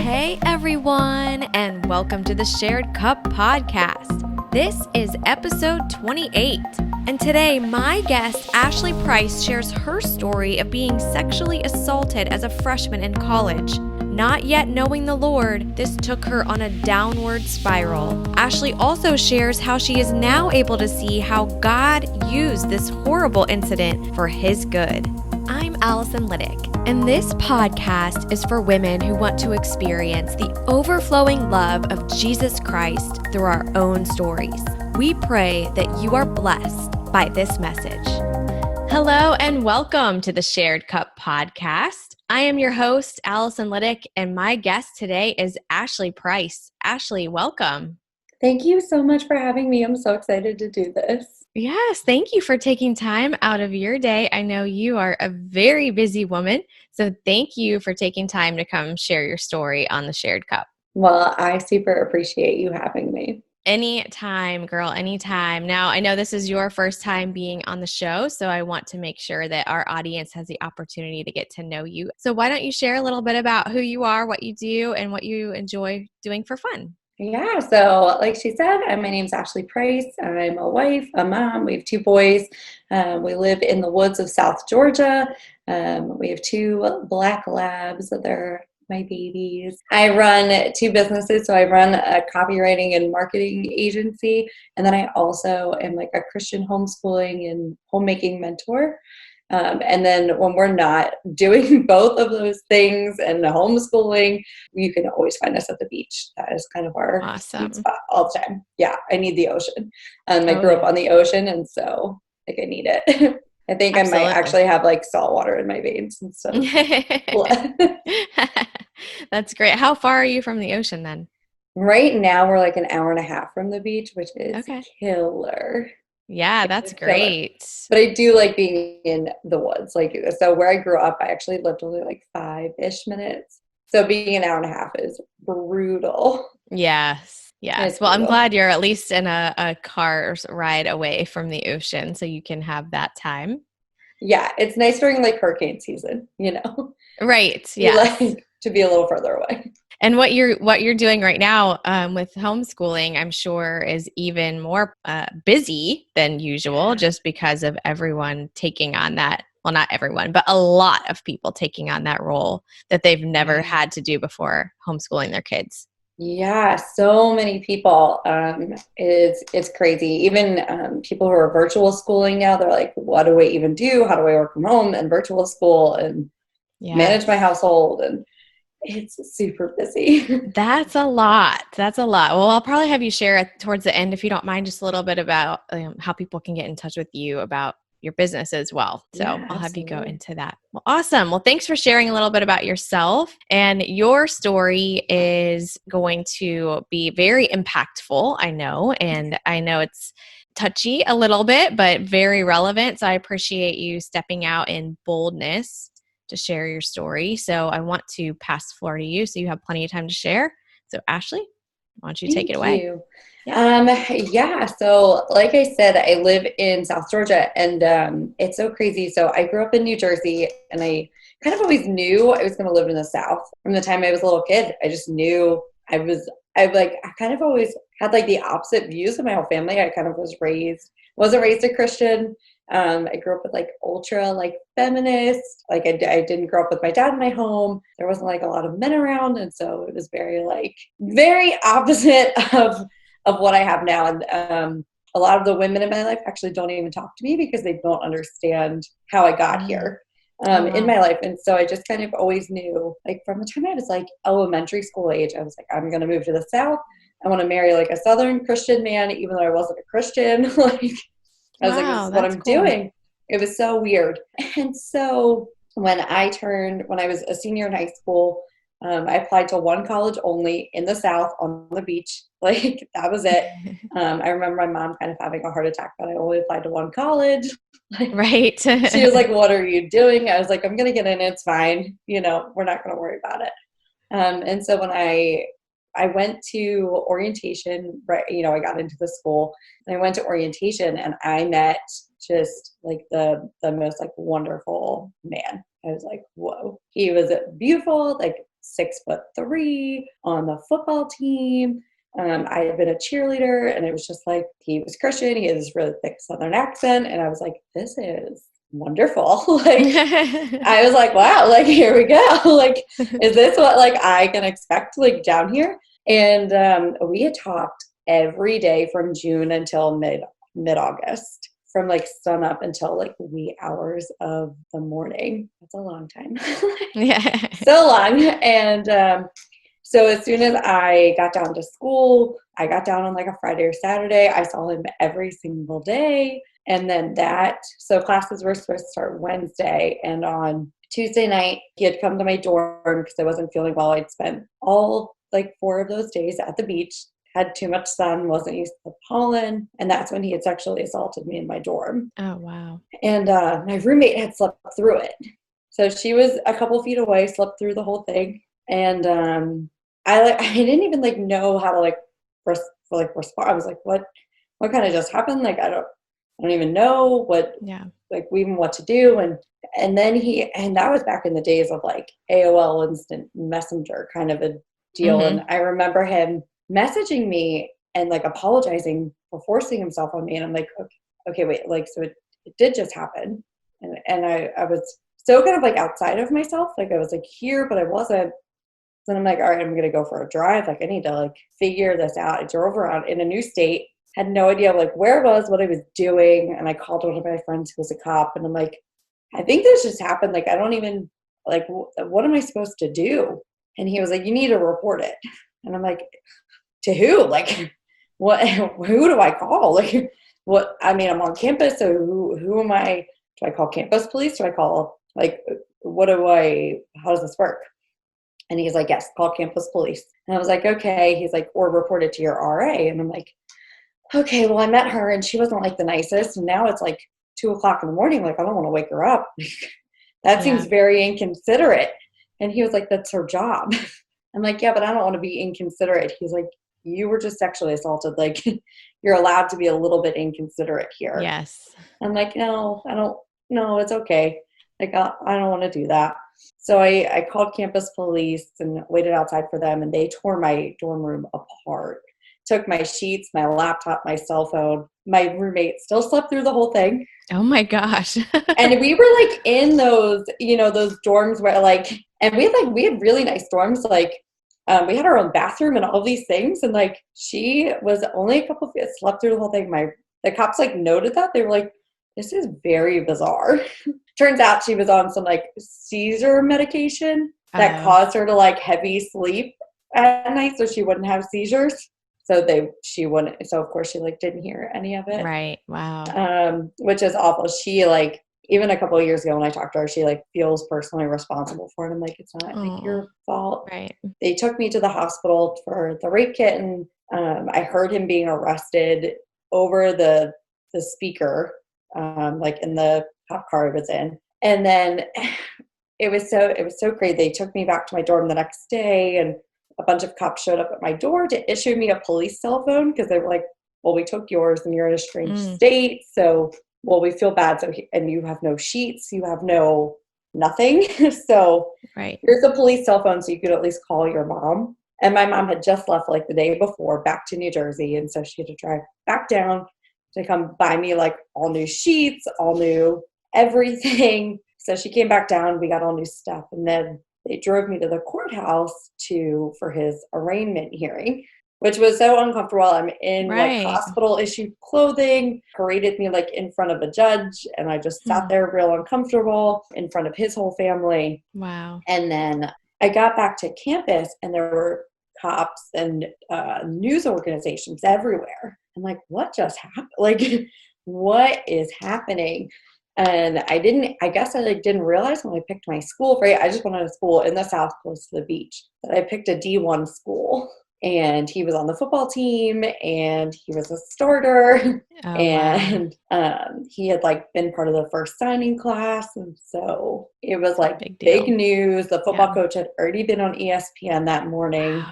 Hey everyone, and welcome to the Shared Cup podcast. This is episode 28, and today my guest Ashley Price shares her story of being sexually assaulted as a freshman in college. Not yet knowing the Lord, this took her on a downward spiral. Ashley also shares how she is now able to see how God used this horrible incident for His good. I'm Allison Liddick, and this podcast is for women who want to experience the overflowing love of Jesus Christ through our own stories. We pray that you are blessed by this message. Hello, and welcome to the Shared Cup podcast. I am your host, Allison Liddick, and my guest today is Ashley Price. Ashley, welcome. Thank you so much for having me. I'm so excited to do this. Yes, thank you for taking time out of your day. I know you are a very busy woman, so thank you for taking time to come share your story on the Shared Cup. Well, I super appreciate you having me. Anytime, girl, anytime. Now, I know this is your first time being on the show, so I want to make sure that our audience has the opportunity to get to know you. So why don't you share a little bit about who you are, what you do, and what you enjoy doing for fun? Yeah, so like she said, my name's Ashley Price. I'm a wife, a mom. We have two boys. We live in the woods of South Georgia. We have two black labs. They're my babies. I run two businesses. So I run a copywriting and marketing agency. And then I also am like a Christian homeschooling and homemaking mentor. And then when we're not doing both of those things and the homeschooling, you can always find us at the beach. That is kind of our sweet spot all the time. Yeah, I need the ocean. I grew up on the ocean, and so I need it. I think Absolutely. I might actually have like salt water in my veins instead of blood. That's great. How far are you from the ocean then? Right now we're like an hour and a half from the beach, which is killer. Yeah, that's great. But I do like being in the woods. So where I grew up, I actually lived only like 5-ish minutes. So being an hour and a half is brutal. Yes. Well, I'm glad you're at least in a car ride away from the ocean so you can have that time. Yeah, it's nice during like hurricane season, Right. Yeah. To be a little further away. And what you're doing right now with homeschooling, I'm sure, is even more busy than usual, just because of everyone taking on that. Well, not everyone, but a lot of people taking on that role that they've never had to do before, homeschooling their kids. Yeah, so many people. It's crazy. Even people who are virtual schooling now, they're like, what do I even do? How do I work from home and virtual school and manage my household? And it's super busy. That's a lot. Well, I'll probably have you share towards the end, if you don't mind, just a little bit about how people can get in touch with you about your business as well. So I'll have you go into that. Well, awesome. Well, thanks for sharing a little bit about yourself. And your story is going to be very impactful, I know. And I know it's touchy a little bit, but very relevant. So I appreciate you stepping out in boldness to share your story. So I want to pass the floor to you so you have plenty of time to share. So Ashley, why don't you take it away? You. So like I said, I live in South Georgia, and it's so crazy. So I grew up in New Jersey, and I kind of always knew I was going to live in the South from the time I was a little kid. I just knew I kind of always had like the opposite views of my whole family. I kind of wasn't raised a Christian. I grew up with like ultra like feminist. Like I didn't grow up with my dad in my home. There wasn't like a lot of men around, and so it was very opposite of what I have now. And a lot of the women in my life actually don't even talk to me because they don't understand how I got here in my life. And so I just kind of always knew, like from the time I was like elementary school age, I was like, I'm going to move to the South. I want to marry like a Southern Christian man, even though I wasn't a Christian. I was like, this is what I'm doing. It was so weird. And so when I was a senior in high school, I applied to one college only in the South on the beach. Like that was it. I remember my mom kind of having a heart attack that I only applied to one college. Right. She was like, what are you doing? I was like, I'm going to get in. It's fine. We're not going to worry about it. And so when I went to orientation, right, I got into the school, and I went to orientation, and I met just like the most like wonderful man. I was like, whoa, he was beautiful, like 6'3" on the football team. I had been a cheerleader, and it was just like, he was Christian. He had this really thick Southern accent. And I was like, this is wonderful. Like, I was like, wow, like, here we go. Like, is this what like I can expect like down here? And we had talked every day from June until mid-August, from like sun up until like the wee hours of the morning. That's a long time. Yeah. So long. And so as soon as I got down to school, I got down on like a Friday or Saturday. I saw him every single day. And then so classes were supposed to start Wednesday. And on Tuesday night, he had come to my dorm because I wasn't feeling well. I'd spent all like 4 of those days at the beach, had too much sun, wasn't used to the pollen. And that's when he had sexually assaulted me in my dorm. Oh, wow. And my roommate had slept through it. So she was a couple feet away, slept through the whole thing. And I didn't even like know how to like respond. I was like, what kind of just happened? Like, I don't even know even what to do. And then and that was back in the days of like AOL Instant Messenger kind of a deal. Mm-hmm. And I remember him messaging me and like apologizing for forcing himself on me. And I'm like, okay, wait, like, so it did just happen. And I was so kind of like outside of myself. Like, I was like here, but I wasn't. Then I'm like, all right, I'm going to go for a drive. Like, I need to like figure this out. I drove around in a new state, had no idea like where I was, what I was doing. And I called one of my friends who was a cop, and I'm like, I think this just happened. Like, I don't even like, what am I supposed to do? And he was like, you need to report it. And I'm like, to who? Like, what, who do I call? Like, what, I mean, I'm on campus. So who am I? Do I call campus police? Do I call like, how does this work? And he's like, yes, call campus police. And I was like, okay. He's like, or report it to your RA. And I'm like, okay, well, I met her and she wasn't like the nicest. And now it's like 2:00 in the morning. Like, I don't want to wake her up. That seems very inconsiderate. And he was like, that's her job. I'm like, yeah, but I don't want to be inconsiderate. He's like, you were just sexually assaulted. Like, you're allowed to be a little bit inconsiderate here. Yes. I'm like, no, it's okay. Like, I don't want to do that. So I called campus police and waited outside for them, and they tore my dorm room apart. Took my sheets, my laptop, my cell phone. My roommate still slept through the whole thing. Oh my gosh. And we were like in those, those dorms where like, and we had really nice dorms. Like, we had our own bathroom and all these things. And like, she was only a couple of feet, slept through the whole thing. The cops like noted that. They were like, this is very bizarre. Turns out she was on some like seizure medication that caused her to like heavy sleep at night so she wouldn't have seizures. So of course she like didn't hear any of it. Right. Wow. Which is awful. She like, even a couple of years ago when I talked to her, she like feels personally responsible for it. I'm like, it's not like your fault. Right. They took me to the hospital for the rape kit, and I heard him being arrested over the speaker, like in the cop car I was in. And then it was so great. They took me back to my dorm the next day, and a bunch of cops showed up at my door to issue me a police cell phone because they were like, well, we took yours and you're in a strange state. So, well, we feel bad. So, and you have no sheets, you have nothing. So here's a police cell phone so you could at least call your mom. And my mom had just left like the day before back to New Jersey. And so she had to drive back down to come buy me like all new sheets, all new everything. So she came back down, we got all new stuff. And then they drove me to the courthouse for his arraignment hearing, which was so uncomfortable. I'm in like hospital issued clothing, paraded me like in front of a judge. And I just sat there real uncomfortable in front of his whole family. Wow. And then I got back to campus and there were cops and news organizations everywhere. I'm like, what just happened? Like, what is happening? And I guess I like didn't realize when I picked my school, right? I just wanted a school in the South close to the beach, that I picked a D1 school. And he was on the football team and he was a starter. Oh, and he had like been part of the first signing class. And so it was like big news. The football coach had already been on ESPN that morning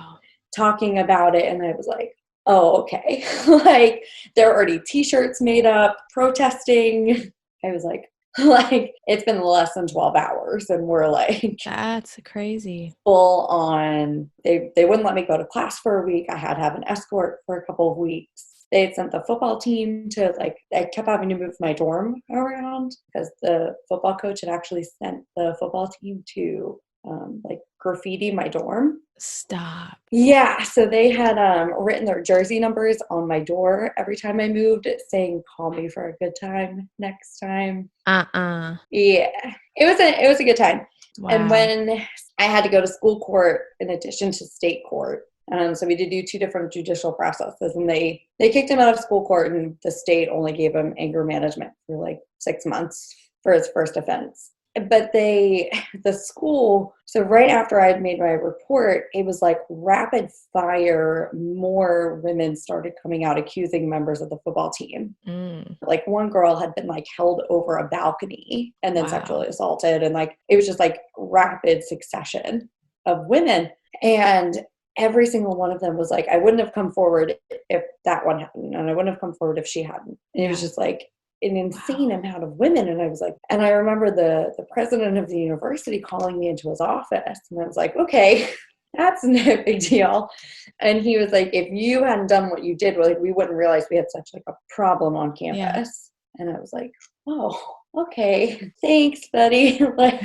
talking about it. And I was like, oh, okay. Like there are already t-shirts made up protesting. I was like, Like it's been less than 12 hours and we're like That's crazy. full on. They wouldn't let me go to class for a week. I had to have an escort for a couple of weeks. They had sent the football team to like, I kept having to move my dorm around because the football coach had actually sent the football team to like graffiti my dorm. Stop. Yeah, so they had written their jersey numbers on my door every time I moved, saying "Call me for a good time next time." Yeah, it was a good time. Wow. And when I had to go to school court in addition to state court, so we did do two different judicial processes, and they kicked him out of school court, and the state only gave him anger management for like 6 months for his first offense. But the school, so right after I'd made my report, it was like rapid fire, more women started coming out accusing members of the football team. Like one girl had been like held over a balcony and then sexually assaulted, and like it was just like rapid succession of women. And every single one of them was like, I wouldn't have come forward if that one hadn't, and I wouldn't have come forward if she hadn't. And it was just like an insane amount of women. And I was like, and I remember the president of the university calling me into his office, and I was like, okay, that's no big deal. And he was like, if you hadn't done what you did, like we wouldn't realize we had such like a problem on campus. And I was like, oh, okay, thanks, buddy. Like,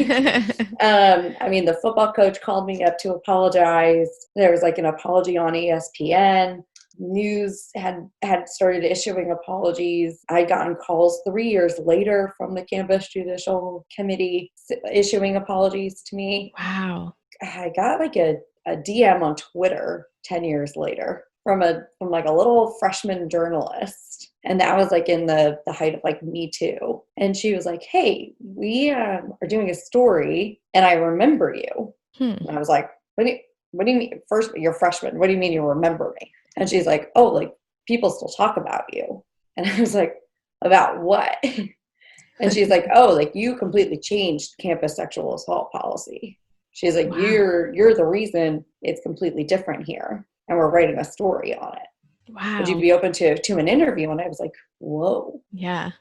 I mean, the football coach called me up to apologize. There was like an apology on ESPN. News had started issuing apologies. I'd gotten calls 3 years later from the campus judicial committee issuing apologies to me. Wow. I got like a DM on Twitter 10 years later from like a little freshman journalist. And that was like in the height of like Me Too. And she was like, hey, we are doing a story and I remember you. And I was like, what do you mean? First, you're a freshman. What do you mean you remember me? And she's like, oh, like people still talk about you. And I was like, about what? And she's like, oh, like you completely changed campus sexual assault policy. She's like, you're the reason it's completely different here. And we're writing a story on it. Wow. Would you be open to an interview? And I was like, whoa. Yeah.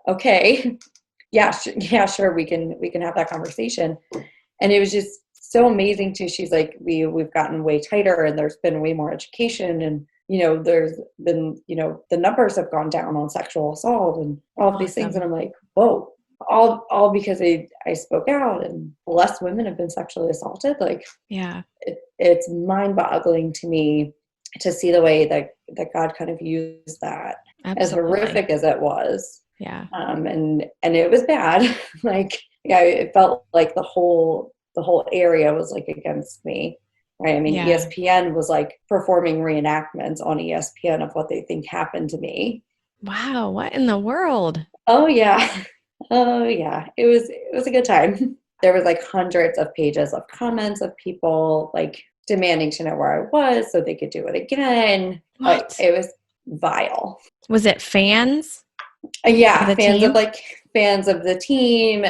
Okay. Yeah, sure. We can have that conversation. And it was just so amazing too. She's like, we've gotten way tighter and there's been way more education, and there's been, the numbers have gone down on sexual assault and all of these things. And I'm like, whoa, all because I spoke out, and less women have been sexually assaulted. Like, yeah, it's mind boggling to me to see the way that God kind of used that. Absolutely. As horrific as it was. Yeah. And it was bad. Like, yeah, it felt like the whole area was like against me. Right. I mean, ESPN was like performing reenactments on ESPN of what they think happened to me. Wow. What in the world? Oh yeah. Oh yeah. It was a good time. There was like hundreds of pages of comments of people like demanding to know where I was so they could do it again. What? Like, it was vile. Was it fans? Yeah, fans of the team.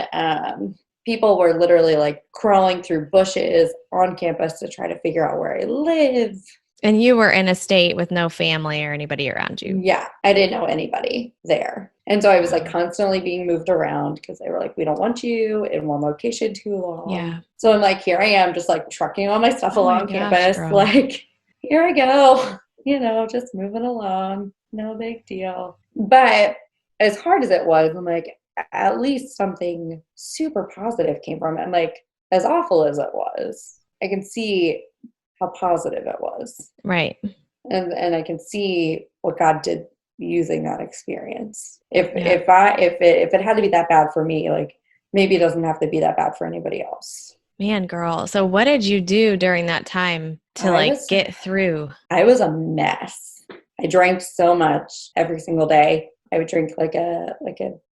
People were literally like crawling through bushes on campus to try to figure out where I live. And you were in a state with no family or anybody around you. Yeah, I didn't know anybody there. And so I was like constantly being moved around because they were like, we don't want you in one location too long. Yeah. So I'm like, here I am just like trucking all my stuff along campus. Girl. Like, here I go, just moving along. No big deal. But as hard as it was, I'm like, at least something super positive came from it. And like, as awful as it was, I can see how positive it was. Right. And I can see what God did using that experience. If it had to be that bad for me, like maybe it doesn't have to be that bad for anybody else. Man, girl. So what did you do during that time to get through? I was a mess. I drank so much every single day. I would drink like a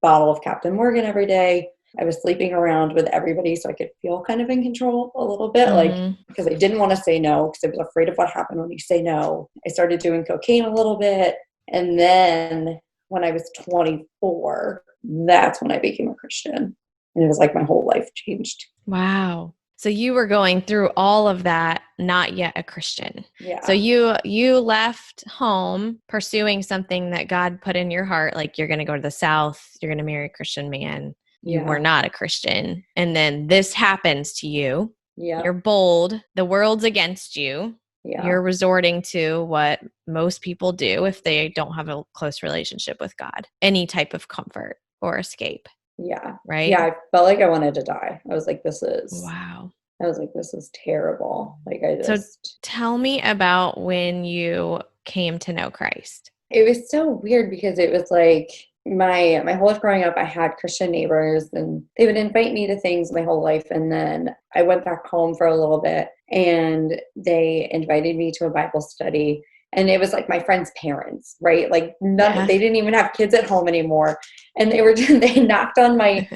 bottle of Captain Morgan every day. I was sleeping around with everybody so I could feel kind of in control a little bit, like, because I didn't want to say no because I was afraid of what happened when you say no. I started doing cocaine a little bit. And then when I was 24, that's when I became a Christian. And it was like my whole life changed. Wow. So you were going through all of that, not yet a Christian. Yeah. So you left home pursuing something that God put in your heart, like you're going to go to the South, you're going to marry a Christian man. you were Yeah. not a Christian. And then this happens to you. Yeah. You're bold. The world's against you. Yeah. You're resorting to what most people do if they don't have a close relationship with God, any type of comfort or escape. Yeah. Right? Yeah. I felt like I wanted to die. I was like, Wow. this is terrible. Like So tell me about when you came to know Christ. it was so weird because it was like my whole life growing up, I had Christian neighbors and they would invite me to things my whole life. And then I went back home for a little bit and they invited me to a Bible study. And it was like my friend's parents, right? Like they didn't even have kids at home anymore. And they knocked on my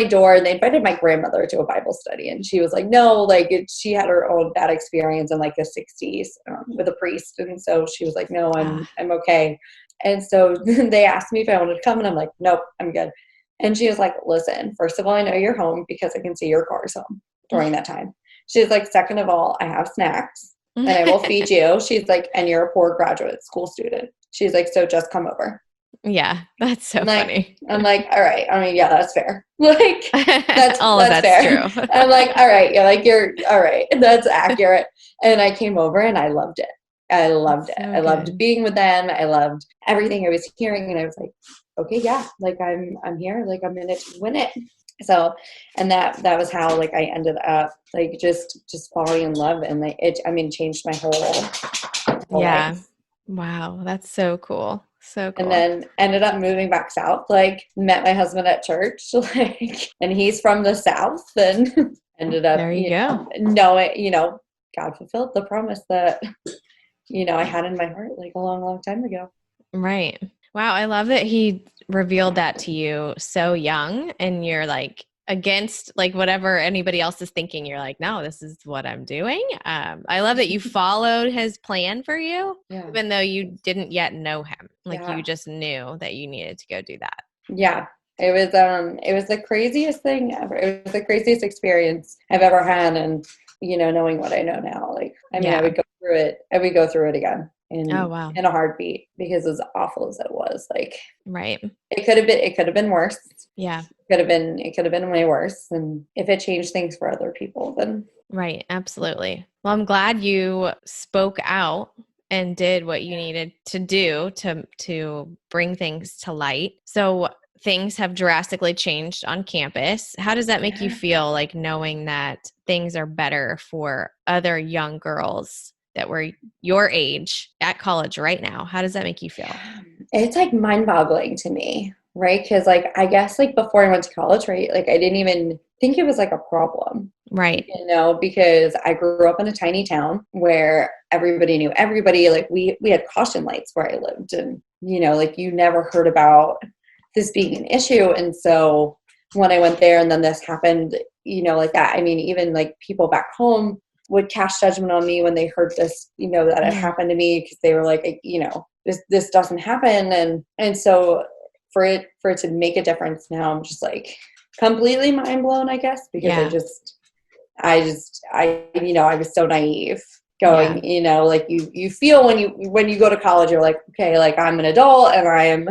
door and they invited my grandmother to a Bible study. And she was like, no, like she had her own bad experience in like the 60s with a priest. And so she was like, no, I'm okay. And so they asked me if I wanted to come and I'm like, nope, I'm good. And she was like, listen, first of all, I know you're home because I can see your car's home during that time. She's like, second of all, I have snacks. And I will feed you. She's like, and you're a poor graduate school student. She's like, so just come over. Yeah, that's so funny. I'm like, all right. I mean, yeah, that's fair. Like, that's fair. True. I'm like, all right. Yeah, like you're all right. That's accurate. And I came over and I loved it. I loved it. I loved being with them. I loved everything I was hearing. And I was like, okay, yeah, like I'm here. Like I'm in it to win it. So, and that was how like I ended up like just falling in love, and it changed my whole life. Wow, that's so cool. So cool. And then ended up moving back south, like met my husband at church, like, and he's from the South, and ended up there you go. Knowing, God fulfilled the promise that I had in my heart like a long time ago. Right. Wow. I love that he revealed that to you so young, and you're like against like whatever anybody else is thinking. You're like, no, this is what I'm doing. I love that you followed his plan for you, even though you didn't yet know him. Like you just knew that you needed to go do that. Yeah. It was the craziest thing ever. It was the craziest experience I've ever had. And, knowing what I know now, like, I mean, I would go through it. I would go through it again in a heartbeat, because as awful as it was, like, right. It could have been worse. Yeah. It could have been way worse. And if it changed things for other people, then. Right. Absolutely. Well, I'm glad you spoke out and did what you needed to do to bring things to light. So things have drastically changed on campus. How does that make you feel, like knowing that things are better for other young girls that were your age at college right now? How does that make you feel? It's like mind-boggling to me, right? Because like I guess like before I went to college, right, like I didn't even think it was like a problem, right? Because I grew up in a tiny town where everybody knew everybody. Like we had caution lights where I lived, and like you never heard about this being an issue. And so when I went there and then this happened, like that, I mean, even like people back home would cast judgment on me when they heard this, that it happened to me, because they were like, this doesn't happen. And so for it to make a difference now, I'm just like completely mind blown, I guess, because I was so naive going, like you feel when you go to college, you're like, okay, like I'm an adult and I am,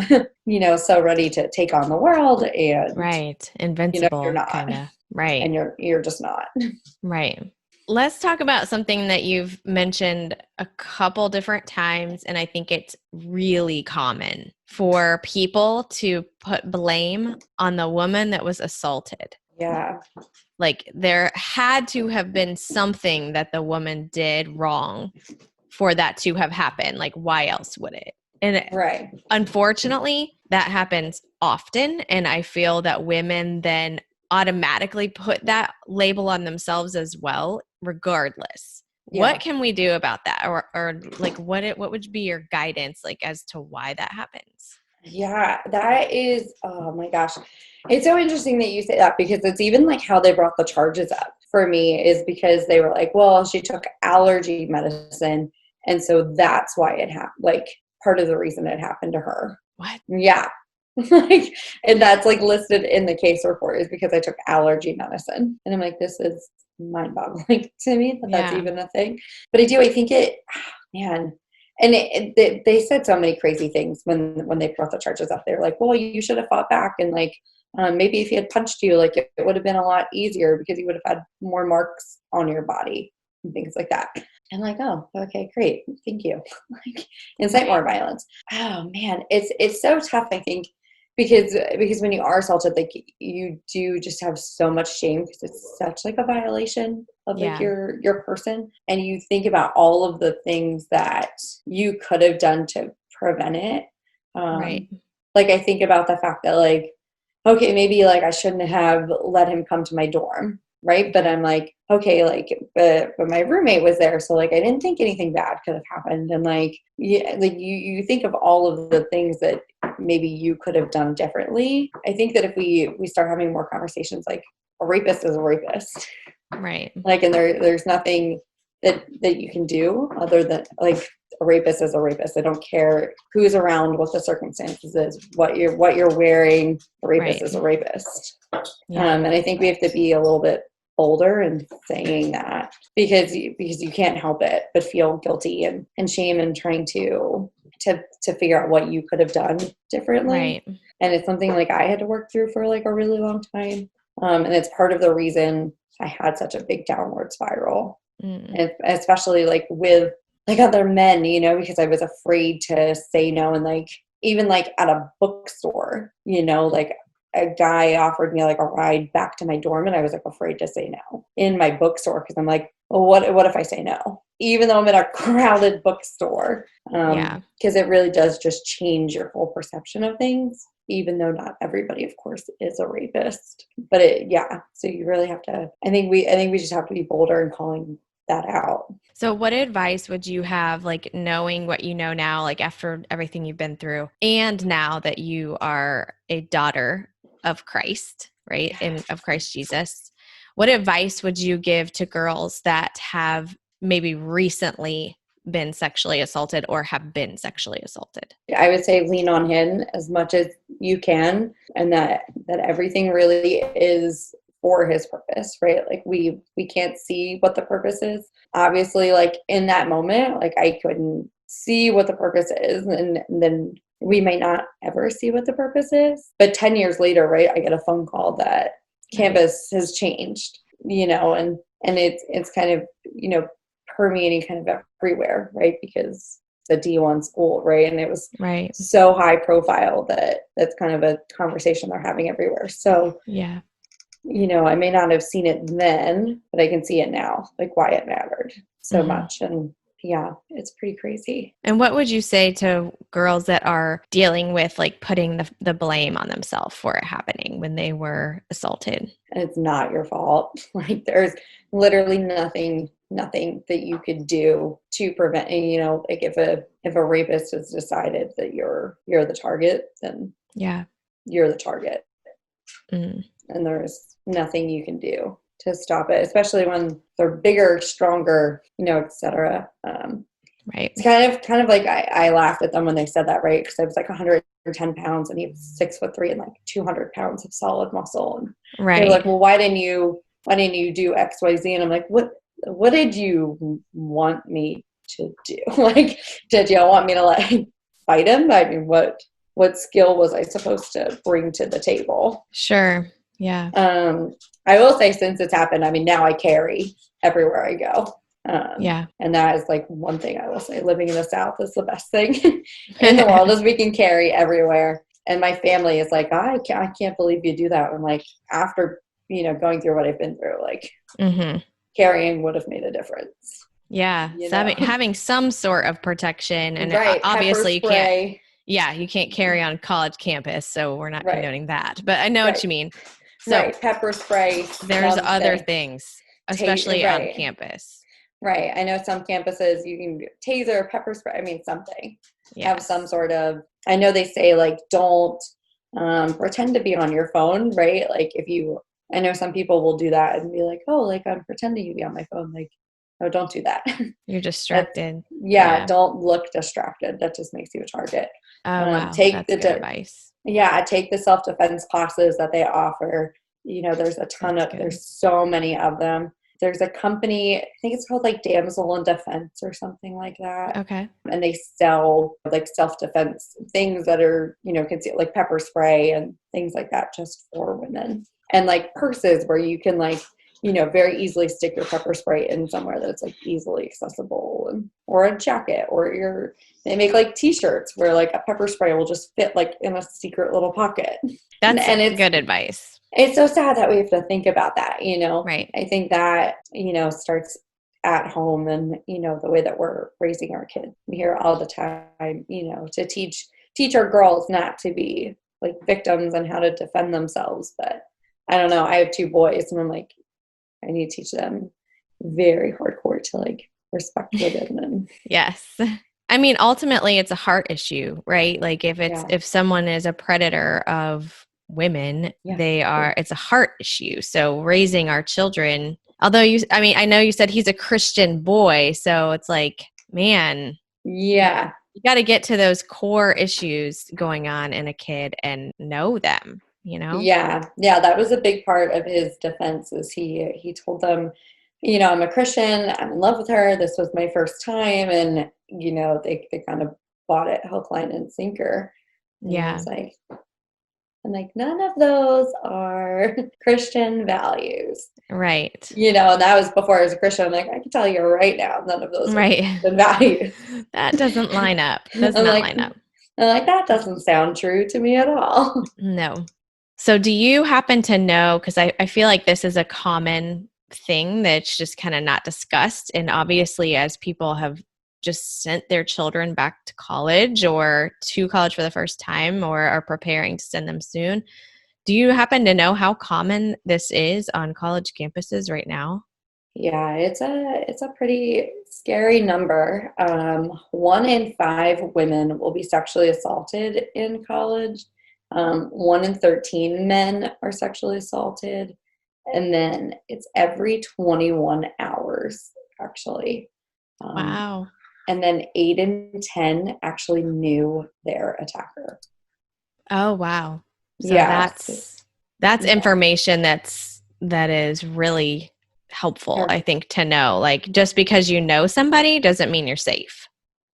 so ready to take on the world, and right. Invincible. You're not. Kinda. Right. And you're just not. Right. Let's talk about something that you've mentioned a couple different times, and I think it's really common for people to put blame on the woman that was assaulted. Yeah. Like there had to have been something that the woman did wrong for that to have happened. Like why else would it? And unfortunately, that happens often, and I feel that women then automatically put that label on themselves as well, regardless. Yeah. What can we do about that? Or like what would be your guidance like as to why that happens? Yeah, that is, oh my gosh. It's so interesting that you say that, because it's even like how they brought the charges up for me is because they were like, well, she took allergy medicine, and so that's why it happened. Like part of the reason it happened to her. What? Yeah. Like, and that's like listed in the case report is because I took allergy medicine. And I'm like, this is mind-boggling to me that that's even a thing. But I think it, man. And they said so many crazy things when they brought the charges up. They were like, well, you should have fought back. And like, Maybe if he had punched you, like it would have been a lot easier because you would have had more marks on your body and things like that. I'm like, oh, okay, great. Thank you. Like, incite more violence. Oh man, it's so tough, I think, because when you are assaulted, like you do just have so much shame because it's such like a violation of like your person. And you think about all of the things that you could have done to prevent it. Right. Like I think about the fact that like, okay, maybe like I shouldn't have let him come to my dorm, right? But I'm like, okay, like, but my roommate was there, so like I didn't think anything bad could have happened, and like, yeah, like you think of all of the things that maybe you could have done differently. I think that if we start having more conversations, like a rapist is a rapist, Right. like, and there's nothing that you can do other than like a rapist is a rapist. I don't care who's around, what the circumstances is, what you're wearing. A rapist is a rapist. And I think we have to be a little bit bolder in saying that because you can't help it but feel guilty and shame and trying to figure out what you could have done differently. Right. And it's something like I had to work through for like a really long time. And it's part of the reason I had such a big downward spiral. And especially like with like other men, you know, because I was afraid to say no. And like, even like at a bookstore, you know, like a guy offered me like a ride back to my dorm and I was like afraid to say no in my bookstore. Cause I'm like, well, what if I say no? Even though I'm in a crowded bookstore. Cause it really does just change your whole perception of things, even though not everybody, of course, is a rapist, but so you really have to, I think we just have to be bolder in calling that out. So what advice would you have, like knowing what you know now, like after everything you've been through, and now that you are a daughter of Christ, right? And of Christ Jesus, what advice would you give to girls that have maybe recently been sexually assaulted or have been sexually assaulted? I would say lean on him as much as you can, and that everything really is for his purpose, right? Like we can't see what the purpose is. Obviously, like in that moment, like I couldn't see what the purpose is, and then we may not ever see what the purpose is. But 10 years later, right, I get a phone call that campus has changed, you know, and it's kind of, you know, permeating kind of everywhere, right? Because it's a D1 school, right? And it was so high profile that that's kind of a conversation they're having everywhere. So yeah, you know, I may not have seen it then, but I can see it now, like why it mattered so much. And yeah, it's pretty crazy. And what would you say to girls that are dealing with like putting the blame on themselves for it happening when they were assaulted? It's not your fault. Like there's literally nothing that you could do to prevent, you know, like if a rapist has decided that you're the target, then you're the target. And there's nothing you can do to stop it, especially when they're bigger, stronger, you know, et cetera. It's kind of like I laughed at them when they said that, right? Because I was like 110 pounds and he was 6'3" and like 200 pounds of solid muscle. And they were like, well, why didn't you do X, Y, Z? And I'm like, what did you want me to do? Like, did you want me to like fight him? I mean, what skill was I supposed to bring to the table? Sure. Yeah. I will say since it's happened, I mean, now I carry everywhere I go. And that is like one thing I will say, living in the South is the best thing in the world is we can carry everywhere. And my family is like, I can't believe you do that. I'm like, after, you know, going through what I've been through, like carrying would have made a difference. Yeah. So having some sort of protection, and obviously you can't. Yeah, you can't carry on college campus, so we're not condoning that. But I know what you mean. So pepper spray. There's other things, especially on campus. Right. I know some campuses you can taser, pepper spray. I mean, something. Have some sort of. I know they say like don't pretend to be on your phone, right? Like I know some people will do that and be like, oh, like I'm pretending to be on my phone, like. No, don't do that. You're distracted. Don't look distracted. That just makes you a target. Oh, wow. That's good advice. Yeah, take the self-defense classes that they offer. You know, there's a ton there's so many of them. There's a company, I think it's called like Damsel in Defense or something like that. Okay. And they sell like self-defense things that are, concealed, like pepper spray and things like that just for women. And like purses where you can like, very easily stick your pepper spray in somewhere that's like easily accessible, or a jacket, or they make like t-shirts where like a pepper spray will just fit like in a secret little pocket. That's and it's good advice. It's so sad that we have to think about that, Right. I think that, starts at home and, the way that we're raising our kids. We hear all the time, to teach our girls not to be like victims and how to defend themselves. But I don't know. I have 2 boys and I'm like, I need to teach them very hardcore to like respect women. And Yes. I mean, ultimately it's a heart issue, right? Like if someone is a predator of women, it's a heart issue. So raising our children, although I know you said he's a Christian boy, so it's like, man, yeah, you got to get to those core issues going on in a kid and know them, Yeah, that was a big part of his defense. Is he told them, I'm a Christian, I'm in love with her, this was my first time, and they kind of bought it hook, line, and sinker. And Yeah. it's like, I'm like, none of those are Christian values. Right. And that was before I was a Christian. I'm like, I can tell you right now, none of those are Christian values. That doesn't line up. Does not line up. I'm like, that doesn't sound true to me at all. No. So do you happen to know, because I feel like this is a common thing that's just kind of not discussed. And obviously as people have just sent their children back to college or to college for the first time or are preparing to send them soon, do you happen to know how common this is on college campuses right now? Yeah, it's a pretty scary number. 1 in 5 women will be sexually assaulted in college. 1 in 13 men are sexually assaulted. And then it's every 21 hours, actually. Wow. And then 8 in 10 actually knew their attacker. Oh, wow. So Yeah. that's information that is really helpful, I think, to know. Like, just because you know somebody doesn't mean you're safe.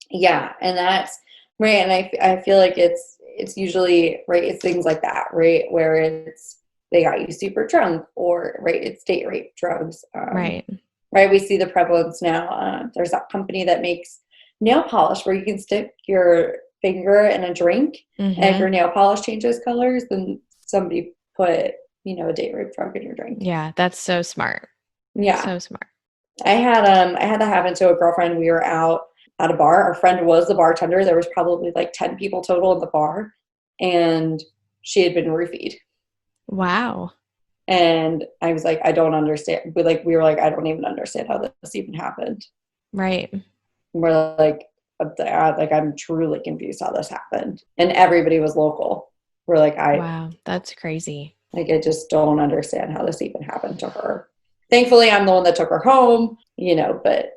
Yeah, and that's right. And I feel like it's usually right. It's things like that, right, where it's they got you super drunk, or right, it's date rape drugs. Right. Right. We see the prevalence now. There's that company that makes nail polish where you can stick your finger in a drink, and if your nail polish changes colors, then somebody put a date rape drug in your drink. Yeah, that's so smart. Yeah, so smart. I had that happen to a girlfriend. We were out at a bar. Our friend was the bartender. There was probably like 10 people total in the bar, and she had been roofied. Wow. And I was like, I don't understand. We were like, I don't even understand how this even happened. Right. And we're like, I'm truly confused how this happened. And everybody was local. We're like, wow, that's crazy. Like, I just don't understand how this even happened to her. Thankfully, I'm the one that took her home, but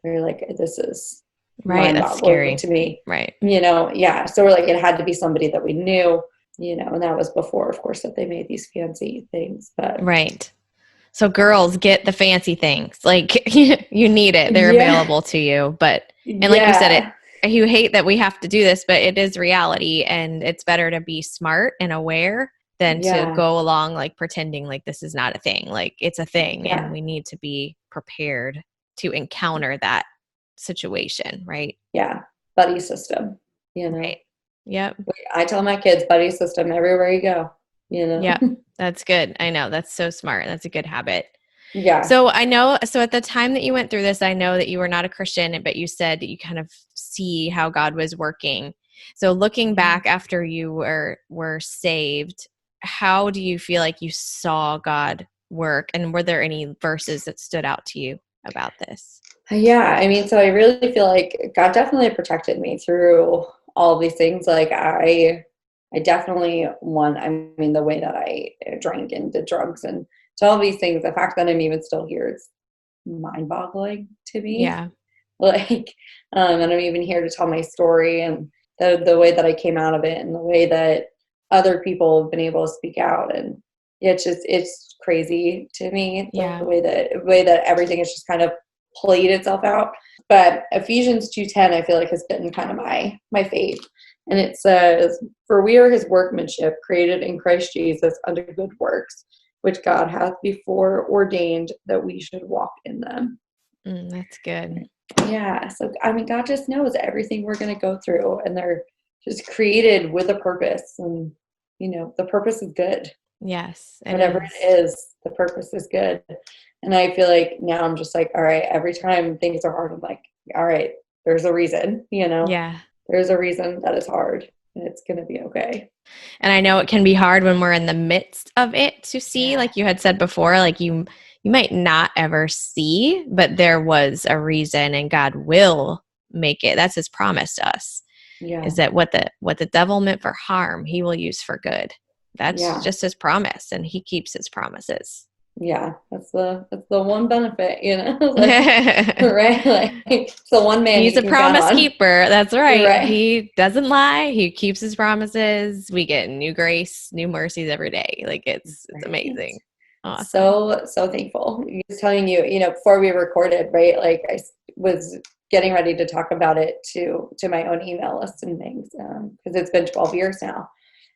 we're like, this is right. That's scary to me. Right. Yeah. So we're like, it had to be somebody that we knew, and that was before, of course, that they made these fancy things. But right. So girls, get the fancy things. Like, you need it. They're available to you. But, and like you said, you hate that we have to do this, but it is reality, and it's better to be smart and aware than to go along like pretending like this is not a thing. Like, it's a thing, and we need to be prepared to encounter that situation, right? Yeah. Buddy system, Right. Yep. I tell my kids, buddy system everywhere you go, Yeah, that's good. I know. That's so smart. That's a good habit. Yeah. So at the time that you went through this, I know that you were not a Christian, but you said that you kind of see how God was working. So looking back after you were saved, how do you feel like you saw God work? And were there any verses that stood out to you about this? Yeah. I mean, so I really feel like God definitely protected me through all these things. Like I definitely the way that I drank and did drugs and so all these things, the fact that I'm even still here is mind boggling to me. Yeah. Like, and I'm even here to tell my story and the way that I came out of it and the way that other people have been able to speak out. And it's crazy to me Yeah. the way that everything has just kind of played itself out. But Ephesians 2:10, I feel like, has been kind of my faith. And it says, "For we are his workmanship, created in Christ Jesus unto good works, which God hath before ordained that we should walk in them." That's good. Yeah. So, I mean, God just knows everything we're going to go through, and they're just created with a purpose. And, the purpose is good. Yes, it Whatever is. it is, the purpose is good. And I feel like now I'm just like, all right, every time things are hard, I'm like, all right, there's a reason, Yeah. there's a reason that it's hard, and it's going to be okay. And I know it can be hard when we're in the midst of it to see, Yeah. like you had said before, like you might not ever see, but there was a reason and God will make it. That's his promise to us. Yeah. Is that what the devil meant for harm, he will use for good. That's just his promise, and he keeps his promises. Yeah, that's the one benefit, right? Like, it's the one man He's you a can count promise on. keeper. That's right. Right. He doesn't lie. He keeps his promises. We get new grace, new mercies every day. Like it's amazing. Awesome. So thankful. I was telling you, before we recorded, right? Like I was getting ready to talk about it to my own email list and things, because it's been 12 years now,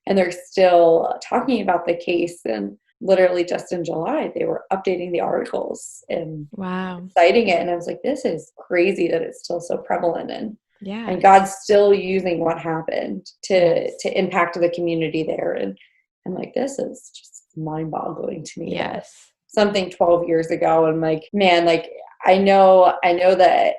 and they're still talking about the case. And literally just in July, they were updating the articles and wow, citing it. And I was like, this is crazy that it's still so prevalent. And God's still using what happened to impact the community there. And I'm like, this is just mind-boggling to me. Yes. Something 12 years ago, and like, man, like I know that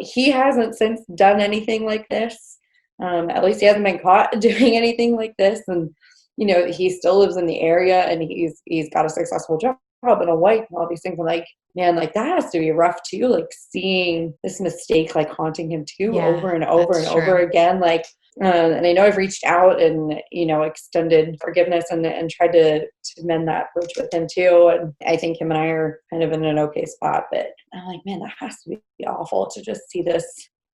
he hasn't since done anything like this. At least he hasn't been caught doing anything like this. And he still lives in the area, and he's got a successful job and a wife and all these things. I'm like, man, like that has to be rough too, like seeing this mistake like haunting him too, over and over and over again. Like, and I know I've reached out and extended forgiveness and tried to mend that bridge with him too. And I think him and I are kind of in an okay spot. But I'm like, man, that has to be awful to just see this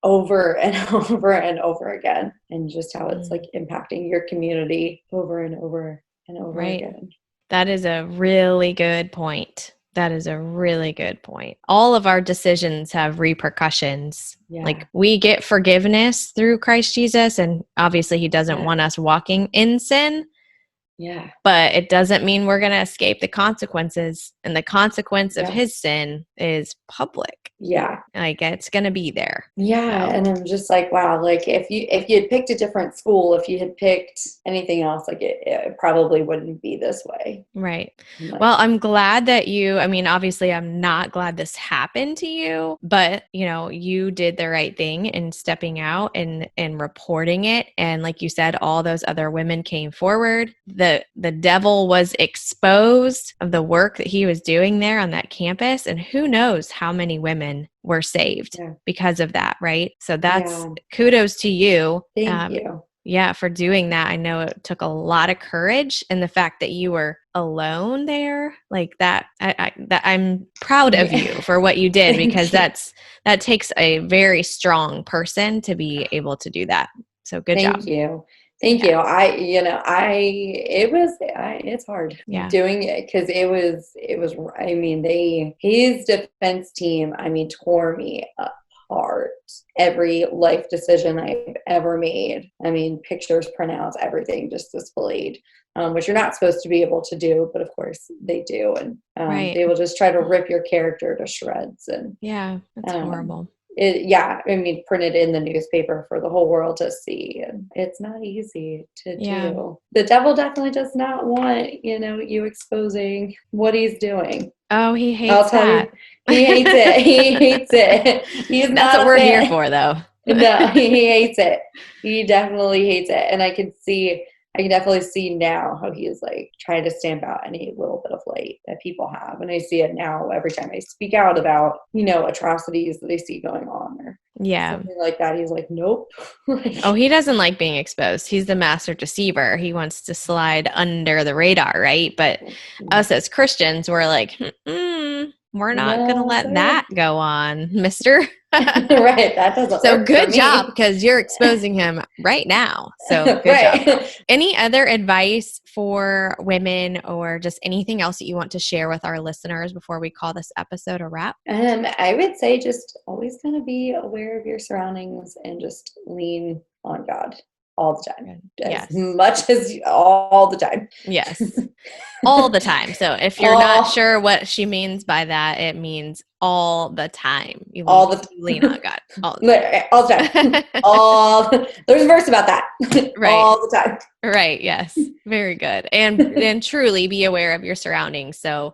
over and over and over again, and just how it's like impacting your community over and over and over again. That is a really good point. All of our decisions have repercussions. Like we get forgiveness through Christ Jesus, and obviously he doesn't want us walking in sin. Yeah. But it doesn't mean we're going to escape the consequences. And the consequence of his sin is public. Yeah. Like it's going to be there. Yeah. So. And I'm just like, wow, like if you had picked a different school, if you had picked anything else, like it probably wouldn't be this way. Right. Well, I'm glad that obviously I'm not glad this happened to you, but you did the right thing in stepping out and reporting it. And like you said, all those other women came forward. The devil was exposed of the work that he was doing there on that campus. And who knows how many women were saved because of that, right? So that's kudos to you. Thank you. Yeah, for doing that. I know it took a lot of courage, and the fact that you were alone there, like that, I'm proud of you for what you did, because that takes a very strong person to be able to do that. So good job. Thank you. Thank you. It's hard doing it, because it was, his defense team, tore me apart. Every life decision I've ever made, pictures, printouts, everything just displayed, which you're not supposed to be able to do, but of course they do. And they will just try to rip your character to shreds. And that's horrible. Printed in the newspaper for the whole world to see. And it's not easy to do. The devil definitely does not want, you exposing what he's doing. Oh, he hates that. He hates it. He hates it. That's what we're here for, though. No, he hates it. He definitely hates it. And I can definitely see now how he is like trying to stamp out any little bit of light that people have. And I see it now every time I speak out about, atrocities that I see going on or something like that. He's like, nope. He doesn't like being exposed. He's the master deceiver. He wants to slide under the radar, right? But us as Christians, we're like, we're not going to No, let sir. that go on, mister. Right. That doesn't So work good for me. job, because you're exposing him right now. So good Right. job. Any other advice for women or just anything else that you want to share with our listeners before we call this episode a wrap? I would say just always kind of be aware of your surroundings and just lean on God all the time. Yes. As much as all the time. Yes. All the time. So if you're not sure what she means by that, it means all the time. You lean on God. All the time. There's a verse about that. Right. All the time. Right. Yes. Very good. And truly be aware of your surroundings. So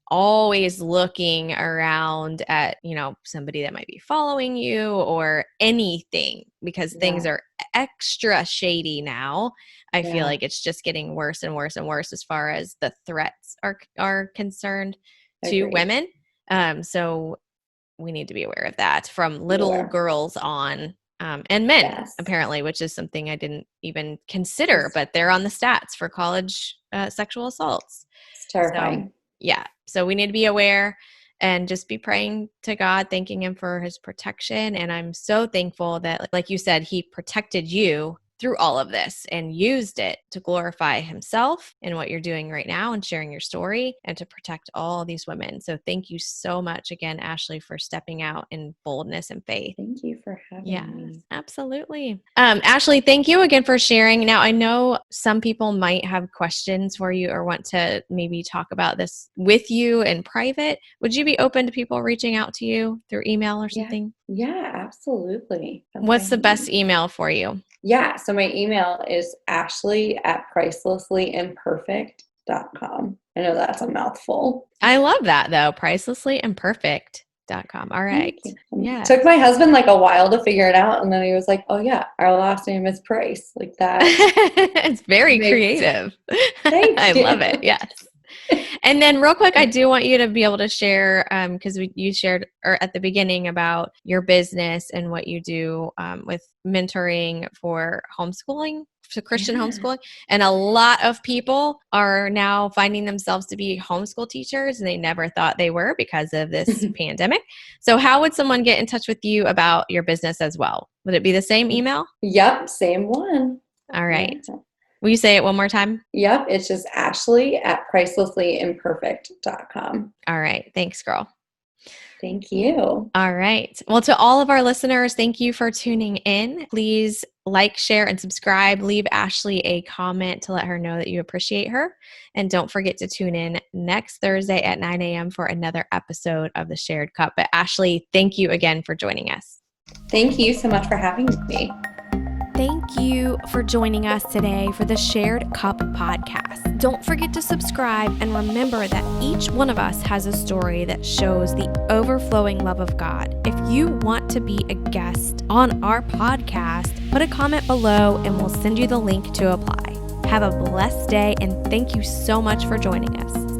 always looking around at, somebody that might be following you or anything, because things are extra shady now. I feel like it's just getting worse and worse and worse as far as the threats are concerned to women. So we need to be aware of that from little girls on, and men apparently, which is something I didn't even consider, but they're on the stats for college sexual assaults. It's terrifying. So we need to be aware and just be praying to God, thanking him for his protection. And I'm so thankful that, like you said, he protected you through all of this and used it to glorify himself in what you're doing right now and sharing your story and to protect all these women. So thank you so much again, Ashley, for stepping out in boldness and faith. Thank you for having me. Absolutely. Ashley, thank you again for sharing. Now, I know some people might have questions for you or want to maybe talk about this with you in private. Would you be open to people reaching out to you through email or something? Yeah, absolutely. What's the best email for you? Yeah, so my email is ashley@pricelesslyimperfect.com. I know that's a mouthful. I love that, though. Pricelesslyimperfect.com. All right. Yeah. Took my husband like a while to figure it out, and then he was like, "Oh yeah, our last name is Price." Like that. It's very creative. I love it. Yes. And then real quick, I do want you to be able to share, because you shared at the beginning about your business and what you do with mentoring for homeschooling, to Christian homeschooling. And a lot of people are now finding themselves to be homeschool teachers, and they never thought they were because of this pandemic. So how would someone get in touch with you about your business as well? Would it be the same email? Yep, same one. All right. Yeah. Will you say it one more time? Yep. It's just ashley@pricelesslyimperfect.com. All right. Thanks, girl. Thank you. All right. Well, to all of our listeners, thank you for tuning in. Please like, share, and subscribe. Leave Ashley a comment to let her know that you appreciate her. And don't forget to tune in next Thursday at 9 a.m. for another episode of The Shared Cup. But Ashley, thank you again for joining us. Thank you so much for having me. Thank you for joining us today for the Shared Cup podcast. Don't forget to subscribe and remember that each one of us has a story that shows the overflowing love of God. If you want to be a guest on our podcast, put a comment below and we'll send you the link to apply. Have a blessed day and thank you so much for joining us.